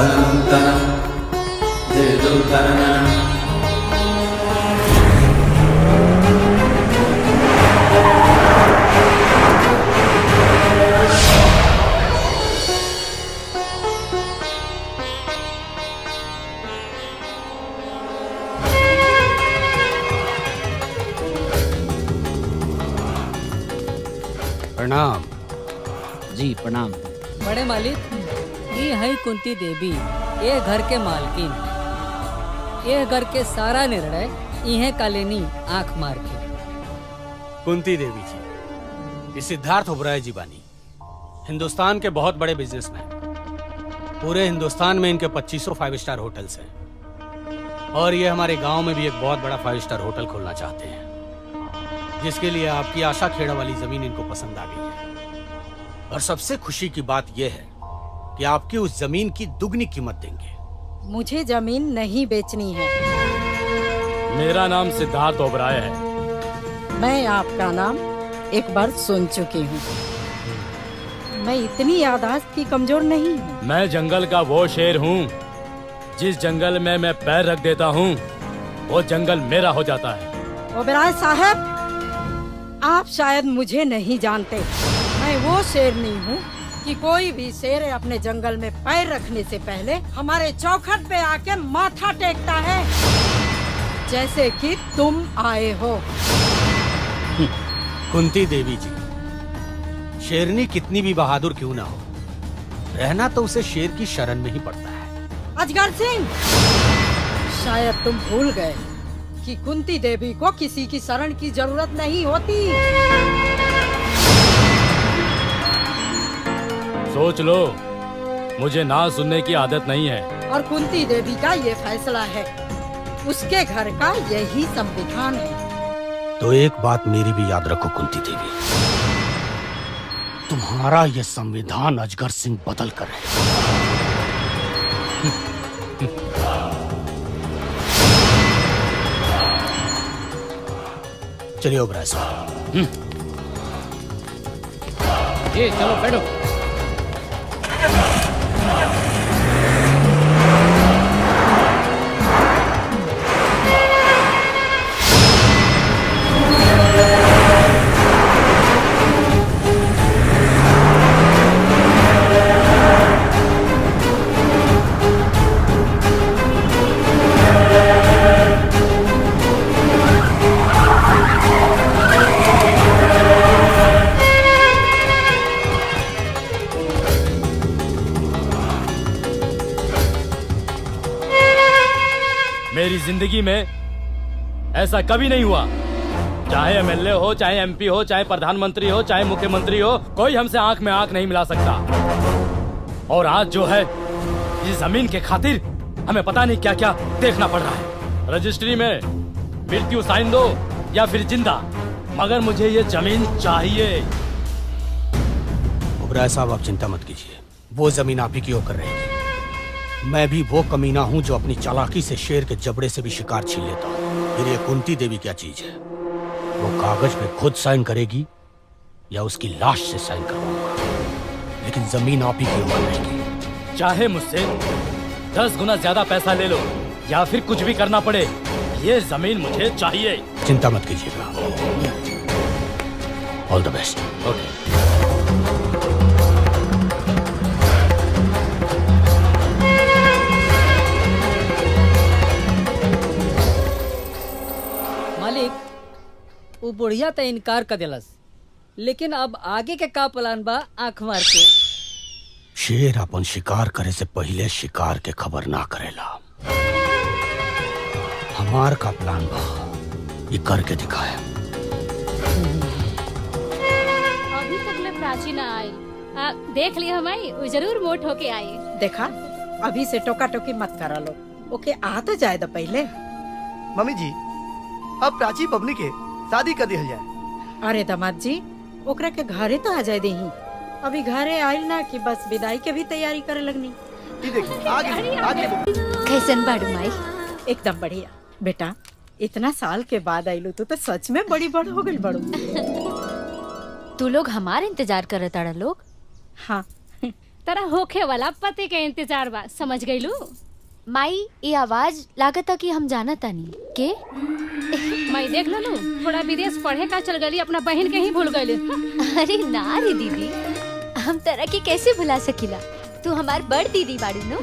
तननं तनं दिदु तननं। प्रणाम जी प्रणाम। बड़े मालिक, ये है कुंती देवी, ये घर के मालकिन। ये घर के सारा निर्णय इन्हें कालेनी आंख मार के। कुंती देवी जी, ये सिद्धार्थ ओबराय जी बानी, हिंदुस्तान के बहुत बड़े बिजनेसमैन। पूरे हिंदुस्तान में इनके 2500 5 स्टार होटल्स हैं और ये हमारे गांव में भी एक बहुत बड़ा 5 स्टार होटल खोलना चाहते हैं, जिसके लिए आपकी आशा खेड़ा वाली जमीन इनको पसंद आ गई है। और सबसे खुशी की बात यह है कि आपकी उस जमीन की दुगनी कीमत देंगे। मुझे जमीन नहीं बेचनी है। मेरा नाम सिद्धार्थ ओबराय है। मैं आपका नाम एक बार सुन चुकी हूँ। मैं इतनी याददाश्त की कमजोर नहीं हूँ। मैं जंगल का वो शेर हूँ, जिस जंगल में मैं पैर रख देता हूँ वो जंगल मेरा हो जाता है। ओबराय साहब, आप शायद मुझे नहीं जानते। मैं वो शेरनी हूँ कि कोई भी शेर अपने जंगल में पैर रखने से पहले हमारे चौखट पे आके माथा टेकता है, जैसे कि तुम आए हो। कुंती देवी जी, शेरनी कितनी भी बहादुर क्यों ना हो, रहना तो उसे शेर की शरण में ही पड़ता है। अजगर सिंह, शायद तुम भूल गए कि कुंती देवी को किसी की शरण की जरूरत नहीं होती। सोच लो, मुझे ना सुनने की आदत नहीं है। और कुंती देवी का ये फैसला है, उसके घर का यही संविधान है। तो एक बात मेरी भी याद रखो कुंती देवी, तुम्हारा ये संविधान अजगर सिंह बदल कर है। चलिए ओबराय साहब। ये चलो बैठो। मेरी जिंदगी में ऐसा कभी नहीं हुआ। चाहे एमएलए हो, चाहे एमपी हो, चाहे प्रधानमंत्री हो, चाहे मुख्यमंत्री हो, कोई हमसे आंख में आंख नहीं मिला सकता। और आज जो है, इस जमीन के खातिर हमें पता नहीं क्या क्या देखना पड़ रहा है। रजिस्ट्री में मृत्यु साइन दो या फिर जिंदा, मगर मुझे ये जमीन चाहिए। ओबराय साहब, आप चिंता मत कीजिए, वो जमीन आप ही की होकर रहेगी। मैं भी वो कमीना हूं जो अपनी चालाकी से शेर के जबड़े से भी शिकार छीन लेता हूं। फिर ये कुंती देवी क्या चीज है, वो कागज पे खुद साइन करेगी या उसकी लाश से साइन करवाऊंगा, लेकिन जमीन आप ही की होकर रहेगी। चाहे मुझसे 10 गुना ज्यादा पैसा ले लो या फिर कुछ भी करना पड़े, ये जमीन मुझे चाहिए। चिंता मत कीजिएगा। ऑल द बेस्ट। ओके। मालिक, वो बुढ़िया तो इनकार कर दिलस, लेकिन अब आगे के का प्लान बा आंख मार के। शेर अपन शिकार करे से पहले शिकार के खबर ना करेला। हमार का प्लान बा, ये करके दिखाए। अभी तक ले प्राची ना आई। देख लिया हमारी, वो जरूर मोट होके आई। देखा, अभी से टोका टोकी मत करा लो। ओके, आ तो जाए तो पहले। मम्मी जी, अब प्राची बबनी के शादी कर दिया जाए। अरे दामाद जी, ओकरा के घरे तो आ जाए देही। अभी घरे आयल ना कि बस विदाई के भी तैयारी करे लगनी। ये देखिए, आगे आगे। कैसन बाड़ू माई? एकदम बढ़िया। बेटा, इतना साल के बाद आइलू तो सच में बड़ी बड़ हो गई बड़ू। तू लोग हमारे इंतजार कर रहे लोग। हाँ, तेरा होखे वाला पति के इंतजार बा, समझ गईलू? माई ये आवाज लागता कि हम जाना तानी के मैं देख लू थोड़ा विदेश पढ़े का चल गई, अपना बहन के ही भूल गई। अरे ना रे दीदी, हम तरह के कैसे भुला सकीला, तू हमार बड़ दीदी बाड़ू नो।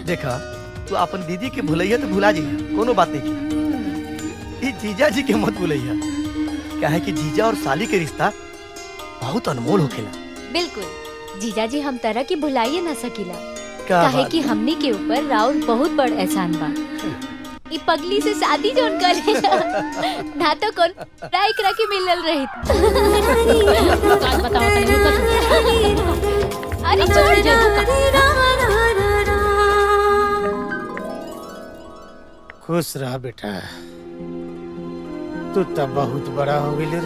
देखा तू अपन दीदी के भुलैया तो भुला जाइए, कोनो बात नहीं। ये जीजा जी के मत भुलैया, क्या है कि जीजा और साली के रिश्ता बहुत अनमोल होखेला। बिल्कुल जीजा जी, हम तरह की भुलाइए ना सकीला, क्या काहे बात कि हमनी के ऊपर राउर बहुत बड़ एहसान बा। ई पगली से शादी जोन करे ना तो कौन राय करा के मिलल रही। आज बताओ तनी अरे छोड़ जा खुश रहा बेटा, तू तब बहुत बड़ा हो गई रे।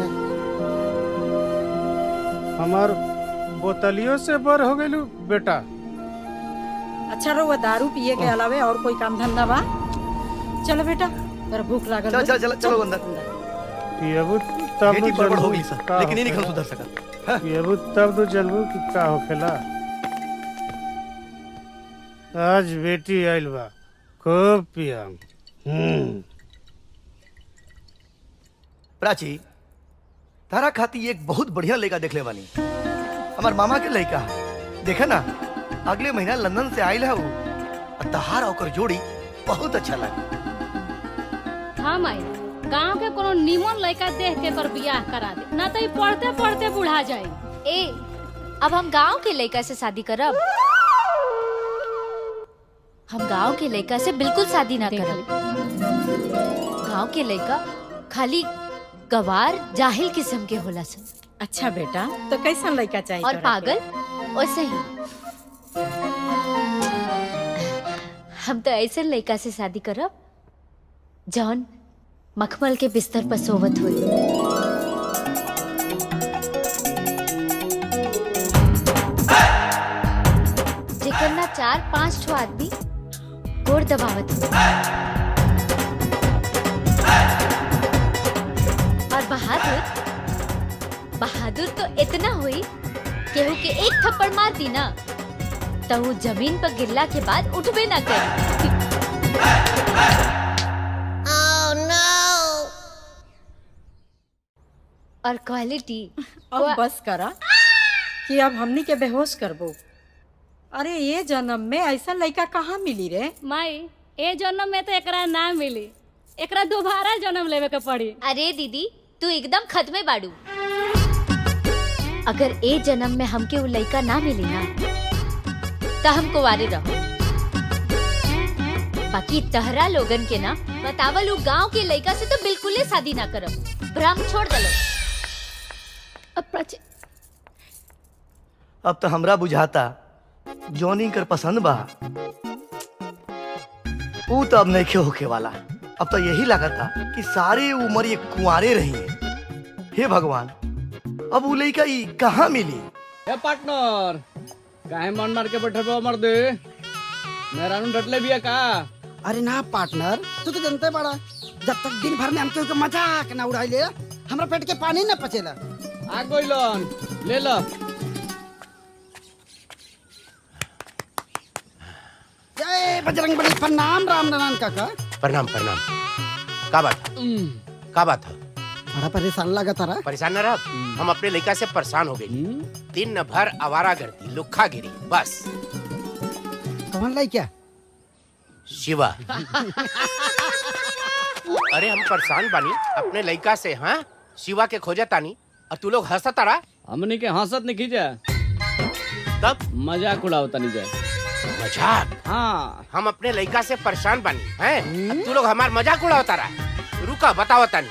हमार बोतलियों से बर हो गई बेटा। अच्छा रहुआ दारू पिए के अलावे और कोई काम धंधा बा? चलो बेटा, तेरा भूख लागल चल बा। चल चल चलो अंदर। पियबू तब बेटी नु बड़बड़ हो जलबू गई सर, का लेकिन ये नहीं होखेला। सुधर सका। पियबू तब नु जलबू कि का होखेला। आज बेटी आइल बा, खूब पियम। प्राची, तारा खाती एक बहुत बढ़िया लड़का देख ले बानी, हमार मामा के लड़का। देखा ना अगले महीना लंदन से आयल है वो, और तहार ओकर जोड़ी बहुत अच्छा लगा। हाँ माई, गांव के कोनो नीमन लड़का देख के कर बियाह करा दे, ना तो पढ़ते पढ़ते बुढ़ा जाए। ए अब हम गांव के लड़का से शादी करब? हम गांव के लड़का से बिल्कुल शादी ना करब। गांव के लड़का खाली गवार जाहिल किस्म के होला सन। अच्छा बेटा, तो कैसा लड़का चाहिए और तोरा के? पागल वैसे ही। हम तो ऐसे लड़का से शादी करब जौन मखमल के बिस्तर पर सोवत हुई, जेकर ना 4-5 ठो आदमी गोड़ दबावत हुई, और बहादुर तो इतना हुई केहू के एक थप्पड़ मार दी ना तो वो जमीन पर गिरला के बाद उठबे ना करे। और क्वालिटी अब बस करा कि अब हमनी के बेहोश करबो। अरे ये जन्म में ऐसा लड़का कहाँ मिली रे? माई, ए जन्म में तो एकरा ना मिली, एकरा दोबारा जन्म लेवे के पड़ी। अरे दीदी, तू एकदम खत्मे बाड़ू। अगर ए जन्म में हमके वो लड़का ना मिली ना तो हम कुंवारे रहो। बाकी तहरा लोगन के ना बतावल गांव के लड़का से तो बिल्कुल ही शादी ना करब। भ्रम छोड़ दलो। अब तो हमरा बुझाता जॉनी कर पसंद बा, वो तो अब नहीं होके वाला। अब तो यही लगता कि सारी उम्र ये कुंवारे रही है। हे भगवान, अब वो लड़का ई कहाँ मिली? ए पार्टनर, काहे मन मार के बैठे बा मर दे? मेरा नु डटले बिया का? अरे ना पार्टनर, तू तो जानते बड़ा, जब तक दिन भर में हमके उनके मजाक ना उड़ाइले, हमरा पेट के पानी ना पचेला। आ गइलन, ले लो। जय बजरंगबली, प्रणाम राम नारायण काका। प्रणाम प्रणाम। का बात का बात है? बड़ा परेशान लगा तारा। परेशान न रह, हम अपने लड़का से परेशान हो गए। दिन भर आवारागर्दी, लुक्खागिरी, बस। कौन लड़का? शिवा। अरे हम परेशान बानी अपने लड़का से। हाँ, शिवा के खोजा तानी और तू लोग हंसत तारा। हमनी के हंसत नहीं खींचा, तब मजाक उड़ावता नहीं जाए। मजाक? हाँ, हम अपने लड़का से परेशान बानी हैं, अब तू लोग हमार मजाक उड़ाओ तारा। रुका बताओ तानी।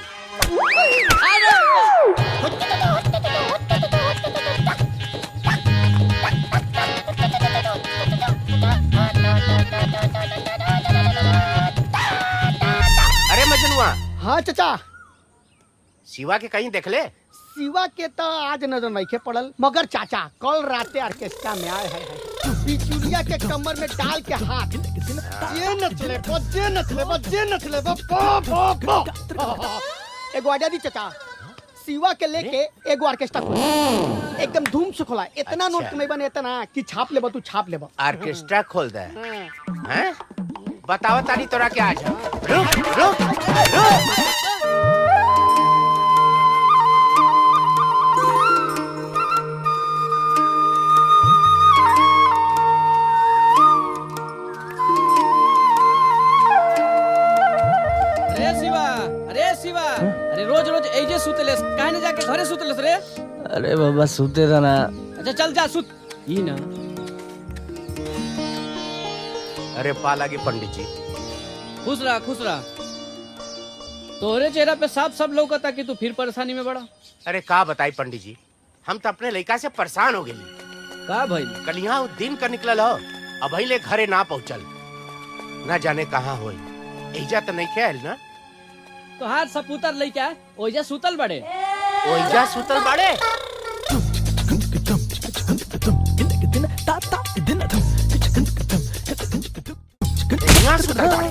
अरे मजनुआ। हाँ चाचा। शिवा के कहीं देख ले? शिवा के तो आज नजर नहीं के पड़ल, मगर चाचा कल राते ऑर्केस्ट्रा में आए हैं। बिचुलिया के कमर में डाल के हाथ ये नचले एगो आजा दी चाचा। शिवा के लेके एगो ऑर्केस्ट्रा खोला, एकदम धूम से खोला। इतना अच्छा। नोट कमाई बने इतना कि छाप लेबा, तू छाप लेबा। ऑर्केस्ट्रा खोल दे हैं? बताओ तारी तोरा क्या आज? रुक रुक रुक। अरे शिवा, अरे शिवा, अरे रोज रोज एजे सुतलेस, काहे न जाके घरे सुतलेस रे? अरे बाबा सुते था ना। अच्छा चल जा सुत। ई ना अरे पाला के पंडित जी, खुश रहा खुश रहा। तोहरे चेहरा पे साफ सब लौकता कि तू फिर परेशानी में बड़ा। अरे का बताई पंडित जी, हम तो अपने लड़का से परेशान हो गए। का भाई? कल यहाँ उस दिन का निकलल हो, अब ले घरे ना पहुँचल, ना जाने कहाँ हो। एजा तो नहीं खेल ना? तो हाथ सपूतर लइका ओइजा सुतल बड़े। ओइजा सुतल बाड़े? यहाँ सुतल बाड़े?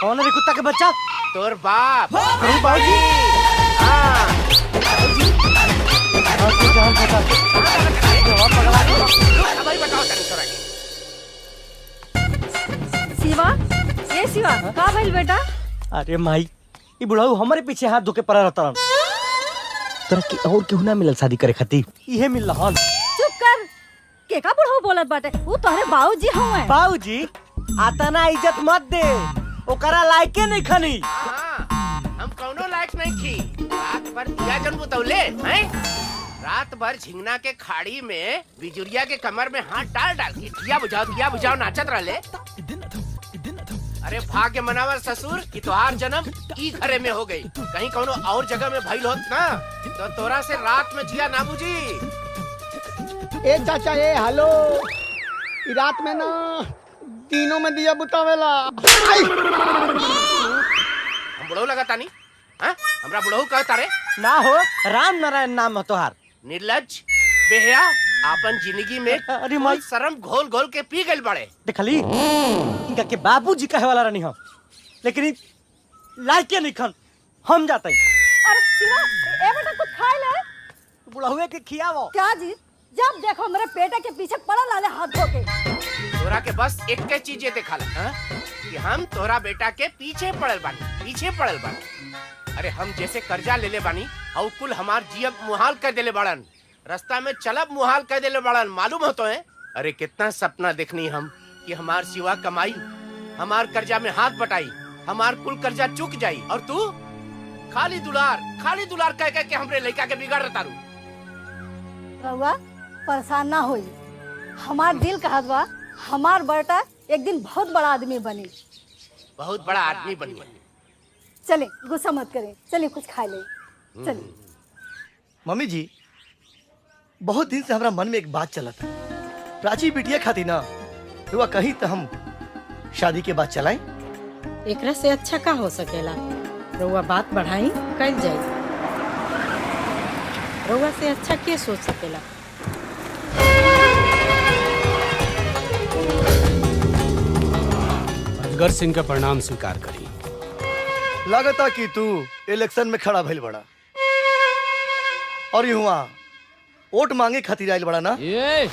कौन है रे कुत्ता के बच्चा? तोर बाप। अरे बाबूजी। हाँ। भाई बताओ तनी तोरा के। शिवा, ये शिवा, का भइल बेटा? अरे माई, ये बुढ़ाऊ हमारे पीछे हाथ धोके पड़ा रहता। तोरा की और केहू ना मिलल शादी करे खातिर, इहे मिल रहल। चुप कर, के का बुढ़ऊ बोलत बाटे? वो तोहरे बाबूजी हवे। बाबूजी, आता ना इज्जत मत दे, ओकरा लायके नहीं खनी। हाँ, हम कौनो लायक नहीं थी। रात भर दिया जन बुतौले हैं? रात भर झिंगना के खाड़ी में बिजुरिया के कमर में हाथ डाल डाल के दिया बुझाओ नाचत रहले। अरे भाग्य मनावर ससुर कि तोहार जन्म ई घरे में हो गई। कहीं कौनो और जगह में भइल होत ना तो तोरा से रात में जिया ना बुझी। ए चाचा, ए हेलो, ई रात में ना दिनों में दिया बुतावेला। हम बुढ़ऊ लगता नहीं? हाँ? हमरा बुढ़ऊ कहता रे? ना हो, राम नारायण नाम है तोहार। निर्लज बेहया, आपन जिंदगी में अरे माई, शर्म घोल घोल के पी गइल बड़े। देखली इनका के बाबूजी कहे वाला रहनी हम, लेकिन लायके नहीं खन। हम जाते हैं। अरे शिवा, ए बेटा कुछ खा ले। बुढ़ावे के खियावो। क्या जी? जब देखो मेरे पेटे के पीछे पड़ा लाले हाथ धोके। तोरा के बस एक के चीज दिखाला कि हम तोरा बेटा के पीछे पड़ल बानी। अरे हम जैसे कर्जा ले ले बानी और कुल हमार जियब मुहाल कर देले बाड़न, रास्ता में चलब मुहाल कर देले बाड़न, मालूम हो तो है? अरे कितना सपना देखनी हम कि हमार सिवा कमाई, हमार कर्जा में हाथ बटाई, हमार कुल कर्जा चुक जाई, और तू खाली दुलार कह के हमरे लड़का के बिगाड़ रतारू। रउआ परेशान ना होई, हमार दिल कहत बा हमार बेटा एक दिन बहुत बड़ा आदमी बनी। बहुत बड़ा आदमी बनी। चले, गुस्सा मत करें, चलिए कुछ खा ले। चलिए। मम्मी जी, बहुत दिन से हमारा मन में एक बात चला था। प्राची बिटिया खाती ना हुआ कहीं तो हम शादी के बाद चलाएं। एकरा से अच्छा का हो सकेला? रउआ बात बढ़ाई कल जाई। रउआ से अच्छा के सोच सकेला? अजगर सिंह का प्रणाम स्वीकार करी। लगता कि तू इलेक्शन में खड़ा भइल बड़ा और ये हुआ वोट मांगे खातिर आइल बड़ा ना? ये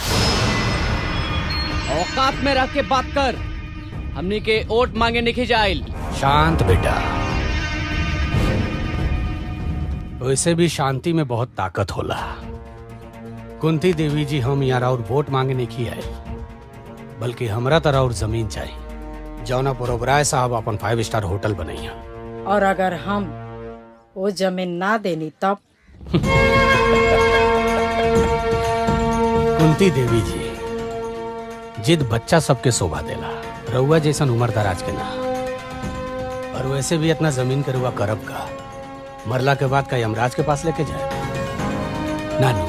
औकात में रह के बात कर, हमनी के वोट मांगे नहीं जाइल। शांत बेटा, वैसे भी शांति में बहुत ताकत होला। कुंती देवी जी, हम यार और वोट मांगे नहीं आए, बल्कि हमरा तरह और जमीन चाहिए जौना पर ओबराय साहब अपन 5 स्टार होटल बनैया। और अगर हम वो जमीन ना देनी तब? कुंती देवी जी, जिद बच्चा सबके शोभा देला, रउआ जैसन उम्र दराज के ना। और वैसे भी इतना जमीन के रुआ करब का, मरला के बाद का यमराज के पास लेके जाए? नानू,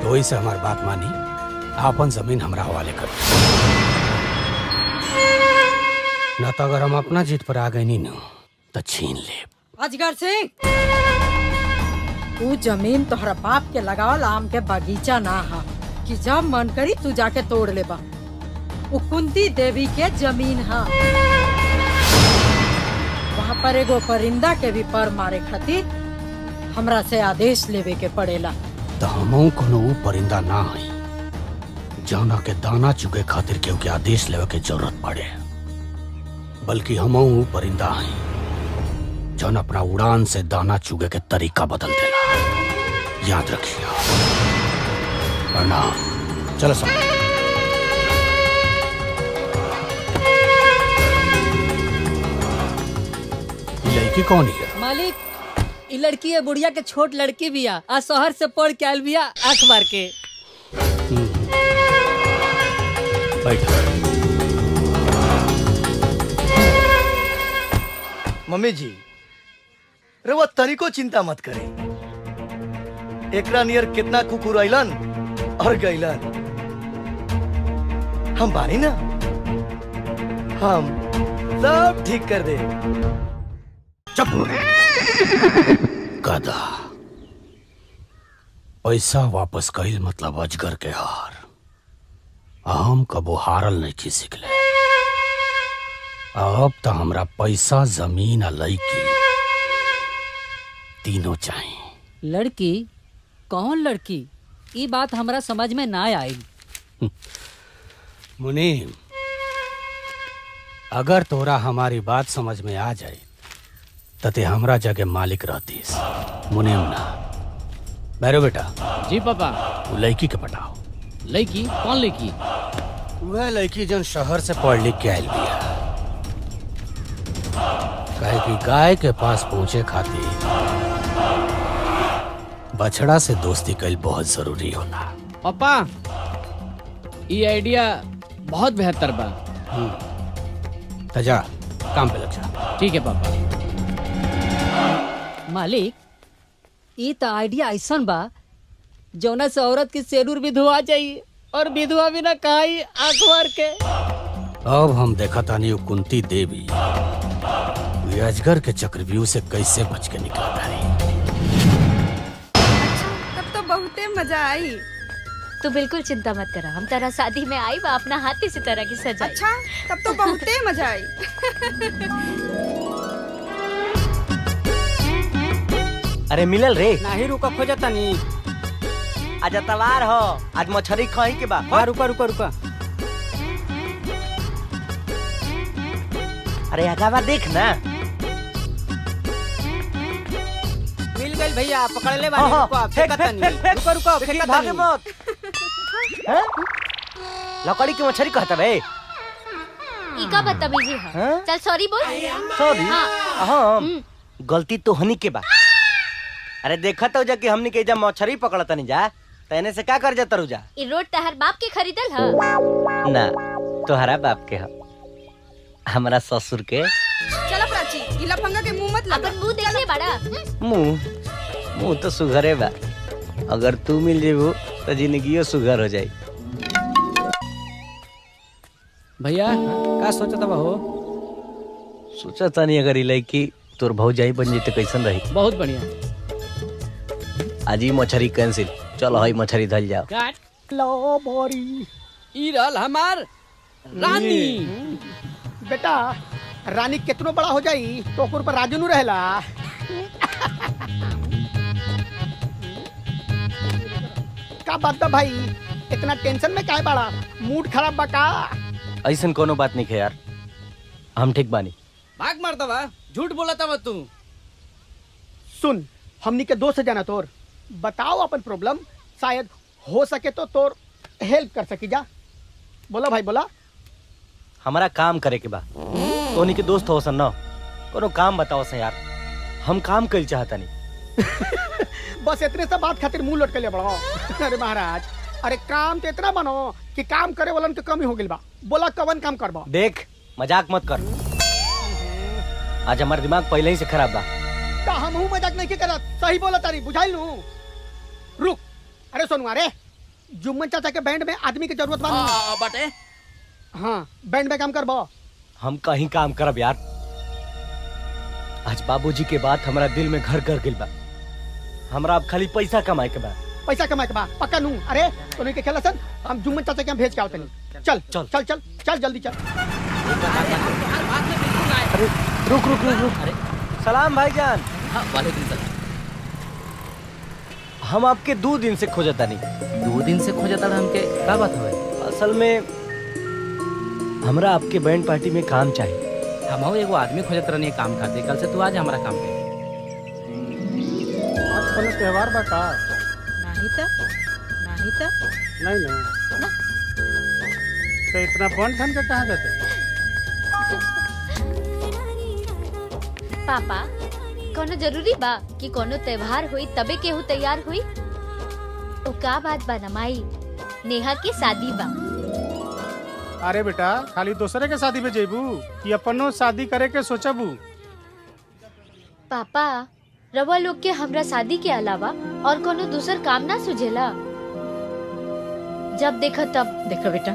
तो वही से हमार बात मानी, आपन जमीन हमरा हवाले कर। ना तो अगर हम अपना जीत पर आ गए नी ना तो छीन ले। अजगर सिंह, तू जमीन तोहरा बाप के लगावल आम के बगीचा ना हा कि जब मन करी तू जाके तोड़ ले बा। वो कुंती देवी के जमीन हा। वहाँ पर एगो परिंदा के भी पर मारे खातिर हमरा से आदेश लेवे के पड़ेला। तो हमहू कोनो ऊ परिंदा ना हई जौना के दाना चुगे खातिर केहू के आदेश लेवे के जरूरत पड़े, बल्कि हमहू ऊ परिंदा हई जौन अपना उड़ान से दाना चुगे के तरीका बदल देला। याद रखिए। प्रणाम। चलो सब। लड़की कौन है? मालिक, ई लड़की है बुढ़िया के छोट लड़की बिया, आ शहर से पढ़ के आयल बिया आंख मार के। बैठ। मम्मी जी रवा तनिको चिंता मत करे। एकरा नियर कितना कुकुर अइलन और गइलन। हम बानी ना, हम सब ठीक कर दे। गधा। पैसा वापस कईल मतलब अजगर के हार। हम कबो हारल नहीं की सिखले। अब तो हमरा पैसा, जमीन और लड़की तीनों चाहिए। लड़की? कौन लड़की? ई बात हमरा समझ में ना आई। मुनीम, अगर तोरा हमारी बात समझ में आ जाए तते हमरा जगह मालिक रहतीस। मुनीम ना। बैरो बेटा। जी पापा। वो लड़की के पटाओ। लड़की? कौन लड़की? वह लड़की जन शहर से पढ़ लिख के आयल बिया। काहे कि गाय के पास पहुंचे खातिर बछड़ा से दोस्ती कईल बहुत जरूरी होला। पापा, ये आइडिया बहुत बेहतर बा। तो जा काम पे लग जा। ठीक है पापा। मालिक, ई तो आइडिया ऐसन बा जौना से औरत की सेरूर भी धुआ जाई और विधवा भी ना कहाई आंख मार के। अब हम देखा तानी कुंती देवी ये अजगर के चक्रव्यूह से कैसे बच के निकल रही। तब तो बहुते मजा आई। तू बिल्कुल चिंता मत करा, हम तेरा शादी में आई बा अपना हाथी से तरह की सजाई। अच्छा, तब तो बहुते मजा आई। अरे मिलल रे। नहीं रुका खोजा तनी। आज तवार हो, आज मछरी खाई के बा। हाँ, रुका रुका रुका। अरे अगावा देख ना। मिल गई भैया, पकड़ ले बानी। रुको, फेंका तनी। रुको रुको, फेंका तनी। भागे मत। हैं? लकड़ी की मछली कहता बे। इका बदतमीजी है। चल सॉरी बोल। सॉरी? हाँ। हाँ, गलती तो हनी के बा। अरे देखा तो जा कि हमनी के जा मछली पकड़ता नहीं जा, तैने से क्या कर जाता रुजा? ई रोड तहर बाप के खरीदल है? ना, तोहरा बाप के है, हमारा ससुर के। चलो प्राची, ई लफंगा के मुंह मत लगा। अपन मुंह देख ले बड़ा। मुंह तो सुघरे बा। अगर तू मिल जेबू तो जिंदगियो सुघर हो जाई। भैया का सोचता बा हो? सोचा तानी अगर ई लड़की तोर भौजाई बन जेते कैसन रही। बहुत बढ़िया। आज ही मछली कैंसिल। चलो हई मछली धल जाओ। काट लो बोरी। ई रहल हमार रानी। बेटा, रानी कितनो बड़ा हो जाई तो ओकर पर राजू नु रहेला। का बात बा भाई, इतना टेंशन में काहे बाड़ा? मूड खराब बा का? ऐसन कोनो बात नहीं है यार, हम ठीक बानी। भाग मारता बा, झूठ बोलता बा तू। सुन, हमनी के दोस्त जाना तोर, बताओ अपन प्रॉब्लम, शायद हो सके तो तोर हेल्प कर सकी जा। बोला भाई बोला। हमारा काम करे के बा। तोनी के दोस्त हो सन न, कोनो काम बताओ सन यार, हम काम कइल चाहता नहीं। बस इतने सा बात खातिर मुंह लटके ले बड़ो। अरे महाराज, अरे काम तो इतना बनो कि काम करे वालन के कमी हो गइल बा। बोला कवन काम करबा? देख, मजाक मत कर। आज हमारा दिमाग पहले ही से खराब बा। ता हमहू मजाक नहीं करत, सही बोला तारी, बुझाइल नु। रुक, अरे सोनू, अरे जुम्मन चाचा के बैंड में आदमी की जरूरत बा। बटे हाँ, बैंड में काम करबा। हम कहीं काम करब यार। आज बाबूजी के बात हमारा दिल में घर कर गिल बा। हमरा अब खाली पैसा कमाए के बा। पैसा कमाए के बा, पक्का नू। अरे तो नहीं के खेला सन, हम जुम्मन चाचा के यहाँ भेज के आवतनी। चल चल चल चल चल जल्दी चल। अरे रुक रुक रुक रुक। अरे सलाम भाईजान। हाँ, वालेकुम सलाम। हम आपके 2 दिन से खोजता नहीं। 2 दिन से खोजता हमके का बात हुए? असल में हमरा आपके बैंड पार्टी में काम चाहिए। हम एगो आदमी खोजत रहनी काम खाते, कल से तू आज हमारा काम पे। आज कल त्योहार बा का? नहीं तो नहीं नहीं तो इतना बन ठन के कहाँ जाते? पापा कोनो जरूरी बा कि कोनो त्योहार हुई तबे केहू तैयार हुई? ओ का बात बा ना माई, नेहा के शादी बा। अरे बेटा खाली दूसरे के शादी में जेबू कि अपनो शादी करे के सोचबू? पापा रवा लोग के हमरा शादी के अलावा और कोनो दूसर काम ना सुझेला? जब देखा तब। देखो बेटा,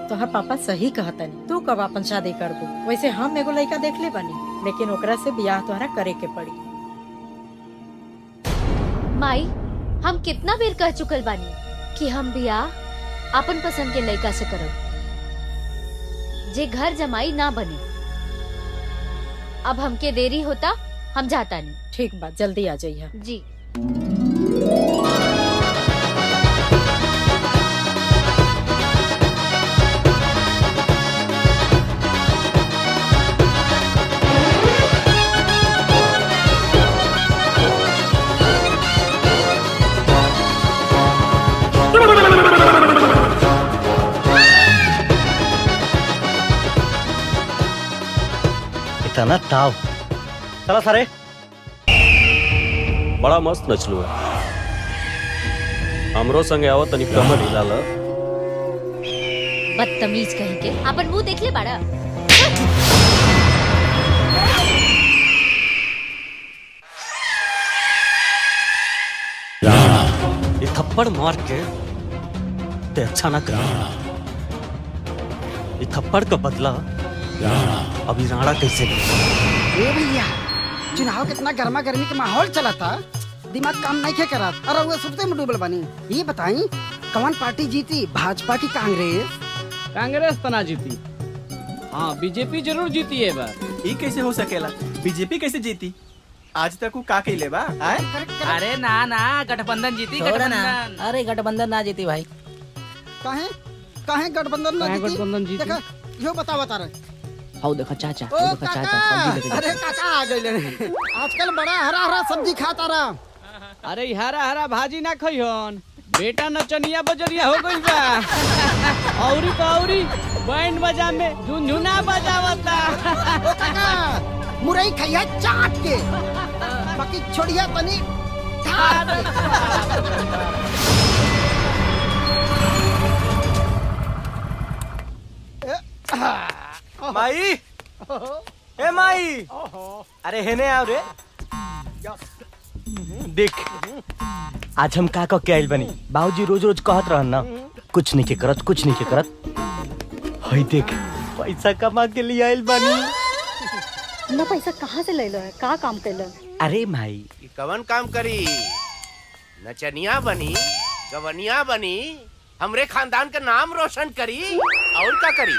तोहर पापा सही कहता नहीं। तू कब अपन शादी करबू? वैसे हम एगो लड़का देख ले बनी, लेकिन ओकरा से ब्याह तोहरा करे के पड़ी। माई हम कितना बेर कह चुकल बानी कि हम बियाह अपन पसंद के लड़का से करब, जे घर जमाई ना बने। अब हमके देरी होता, हम जाता नहीं। ठीक बा, जल्दी आ जाइए जी। इतना ताव चला सारे। बड़ा मस्त नचलू है। हमरो संगे आवत तनी कमर हिलाल। बदतमीज कहीं के, अपन मुंह देख ले बाड़ा। ये थप्पड़ मार के ते अच्छा ना कर। ये थप्पड़ का बदला अभी राणा कैसे ले? ए भैया, चुनाव कितना गर्मा गर्मी के माहौल चला था, दिमाग काम नहीं के करा और वो सुनते में डूबल बनी। ये बताई कौन पार्टी जीती, भाजपा की कांग्रेस? कांग्रेस तो ना जीती, हाँ बीजेपी जरूर जीती है बार। ये कैसे हो सकेला? बीजेपी कैसे जीती? आज तक वो का कइले बा? अरे ना गठबंधन जीती, गठबंधन। अरे गठबंधन ना जीती भाई। काहे काहे गठबंधन ना जीती? गठबंधन जीती? देखा यो बता रहे। आओ देखो चाचा, ओ काका, अरे काका आ गए। आजकल बड़ा हरा हरा सब्जी खाता रहा। अरे हरा हरा भाजी ना खइहन, बेटा नचनिया बजरिया हो गइल बा। औरी तो औरी बैंड बजा में झुनझुना बजावता। ओ काका, मुरई खइया चाट के, बाकी छोड़िया तनी ठाट के। माई, ए माई, अरे हेने आओ रे। देख आज हम का के आइल बनी। बाबूजी रोज रोज कहत रहन ना, कुछ नहीं के करत, कुछ नहीं के करत। हई देख पैसा कमा के लिए आइल बनी। ना पैसा कहाँ से ले लो है? का काम कर लो? अरे माई, कवन काम करी? नचनिया बनी, गवनिया बनी, हमरे खानदान का नाम रोशन करी, और क्या करी?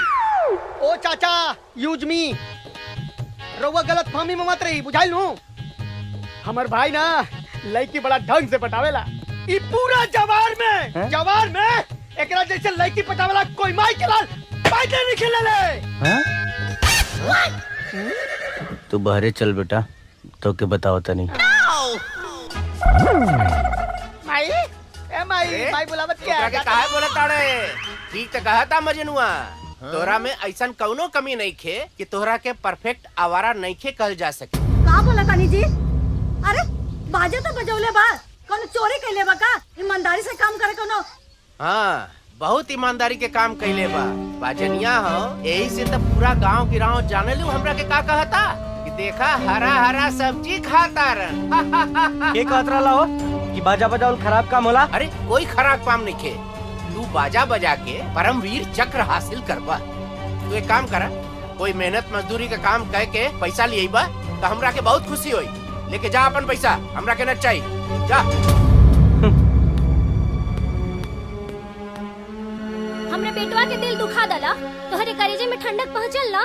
ओ चाचा, यूज मी, रउआ गलत फहमी में मत रही, बुझाई लूं। हमर भाई ना लड़की बड़ा ढंग से पटावेला। ई पूरा जवार में एकरा जैसे लड़की पटावेला कोई माई के लाल पैदल नहीं खेलेले। तू बहरे चल बेटा, तो के बताओ तनी। माई, ए माई, भाई बुलावत क्या है? काहे बोलत ताड़े? ठीक तो कहा था मजनुआ, तोरा में ऐसन कौनो कमी नहीं खे कि तोहरा के परफेक्ट आवारा नहीं खे कहल जा सके। का बोला कानी जी? अरे बाजे तो बजौले बा, कोनो चोरी कैले बा का? ईमानदारी से काम करे कोनो। हाँ, बहुत ईमानदारी के काम कैले बा। बाजनिया हो, यही से तो पूरा गांव गिराव जाने लू हमरा के का कहता कि देखा हरा हरा सब्जी खाता रन। के कहत रहला हो कि बाजा बजावल खराब काम होला? अरे कोई खराब काम नहीं खे, तू बाजा बजा के परमवीर चक्र हासिल करबा। तू एक काम करा, कोई मेहनत मजदूरी का काम कह के पैसा लिए बा तो हमरा के बहुत खुशी होई। लेके जा अपन पैसा, हमरा के न चाहिए, जा। हमरे बेटवा के दिल दुखा दला, तोहरे कलेजे में ठंडक पहुंचल ना।